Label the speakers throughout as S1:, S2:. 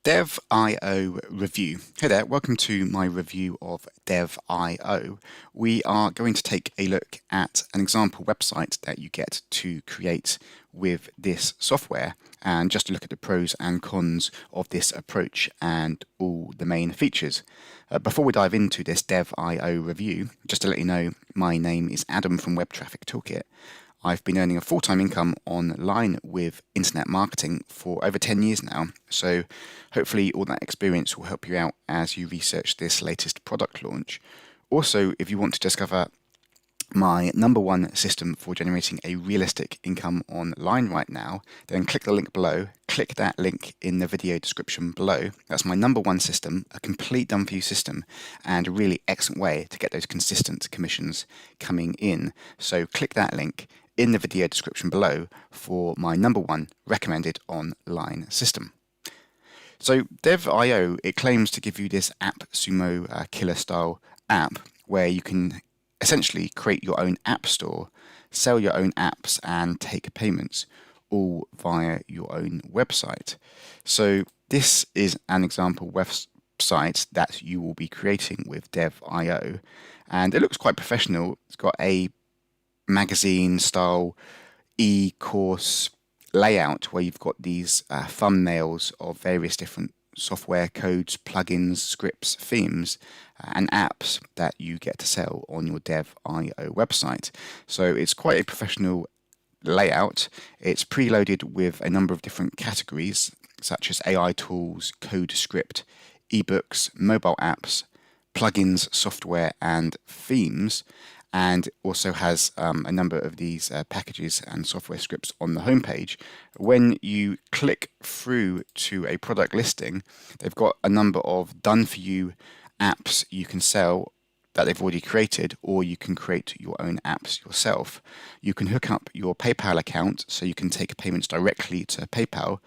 S1: Devio review. Hey there, welcome to my review of Devio. We are going to take a look at an example website that you get to create with this software and just to look at the pros and cons of this approach and all the main features. Before we dive into this Devio review, just to let you know, my name is Adam from Web Traffic Toolkit. I've been earning a full-time income online with internet marketing for over 10 years now, so hopefully all that experience will help you out as you research this latest product launch. Also, if you want to discover my number one system for generating a realistic income online right now, then click the link below, click that link in the video description below. That's my number one system, a complete done for you system, and a really excellent way to get those consistent commissions coming in. So click that link in the video description below for my number one recommended online system. So Devio, it claims to give you this AppSumo killer style app where you can essentially create your own app store, sell your own apps and take payments all via your own website. So this is an example website that you will be creating with Devio, and it looks quite professional. It's got a magazine style e-course layout where you've got these thumbnails of various different software codes, plugins, scripts, themes, and apps that you get to sell on your Devio website. So it's quite a professional layout. It's preloaded with a number of different categories such as AI tools, code script, ebooks, mobile apps, plugins, software, and themes, and also has a number of these packages and software scripts on the homepage. When you click through to a product listing, they've got a number of done-for-you apps you can sell that they've already created, or you can create your own apps yourself. You can hook up your PayPal account so you can take payments directly to PayPal.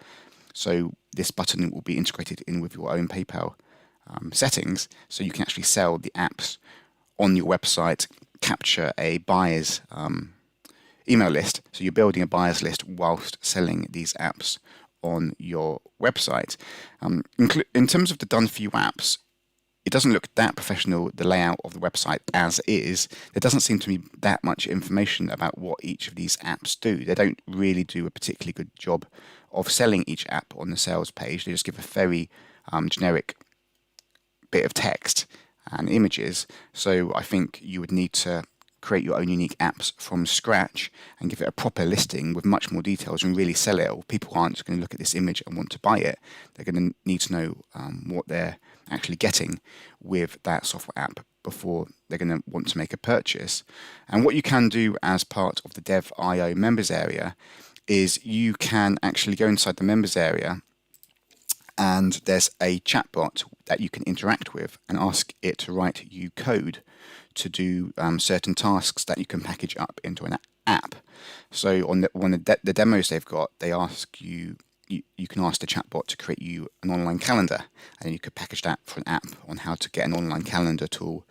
S1: So this button will be integrated in with your own PayPal settings, so you can actually sell the apps on your website, capture a buyer's email list. So you're building a buyer's list whilst selling these apps on your website. In terms of the done-for-you apps, it doesn't look that professional, the layout of the website as is. There doesn't seem to be that much information about what each of these apps do. They don't really do a particularly good job of selling each app on the sales page. They just give a very generic bit of text and images. So I think you would need to create your own unique apps from scratch and give it a proper listing with much more details and really sell it. Or people aren't just going to look at this image and want to buy it. They're going to need to know what they're actually getting with that software app before they're going to want to make a purchase. And what you can do as part of the Devio members area is you can actually go inside the members area, and there's a chatbot that you can interact with and ask it to write you code to do certain tasks that you can package up into an app. So on one of the demos they've got, they ask you can ask the chatbot to create you an online calendar, and you could package that for an app on how to get an online calendar tool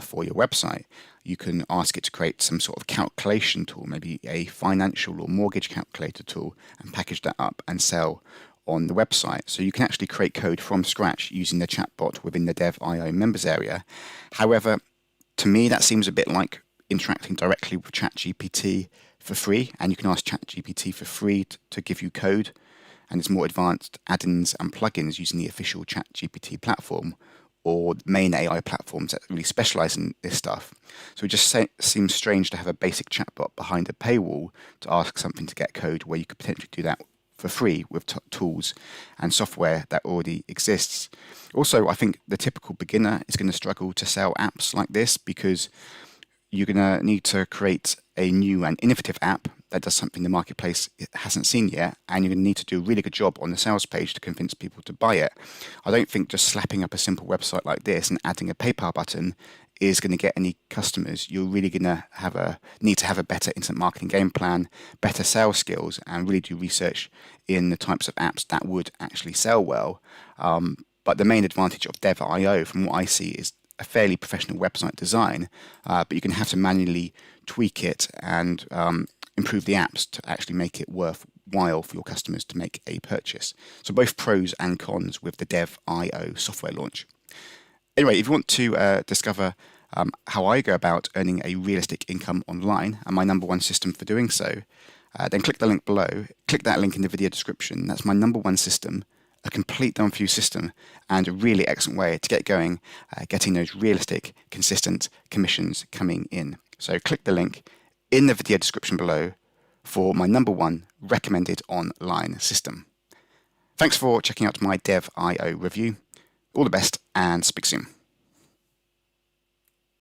S1: for your website. You can ask it to create some sort of calculation tool, maybe a financial or mortgage calculator tool, and package that up and sell on the website. So you can actually create code from scratch using the chatbot within the Devio members area. However, to me that seems a bit like interacting directly with ChatGPT for free, and you can ask ChatGPT for free to give you code, and it's more advanced add-ins and plugins using the official ChatGPT platform or main AI platforms that really specialize in this stuff. So it just seems strange to have a basic chatbot behind a paywall to ask something to get code where you could potentially do that for free with tools and software that already exists. Also, I think the typical beginner is going to struggle to sell apps like this because you're going to need to create a new and innovative app that does something the marketplace hasn't seen yet, and you're going to need to do a really good job on the sales page to convince people to buy it. I don't think just slapping up a simple website like this and adding a PayPal button is going to get any customers. You're really going to need to have a better internet marketing game plan, better sales skills, and really do research in the types of apps that would actually sell well. But the main advantage of Devio, from what I see, is a fairly professional website design, but you're going to have to manually tweak it and improve the apps to actually make it worthwhile for your customers to make a purchase. So both pros and cons with the Devio software launch. Anyway, if you want to discover how I go about earning a realistic income online and my number one system for doing so, then click the link below. Click that link in the video description. That's my number one system, a complete done for you system, and a really excellent way to get going, getting those realistic, consistent commissions coming in. So click the link in the video description below for my number one recommended online system. Thanks for checking out my Devio review. All the best and speak soon.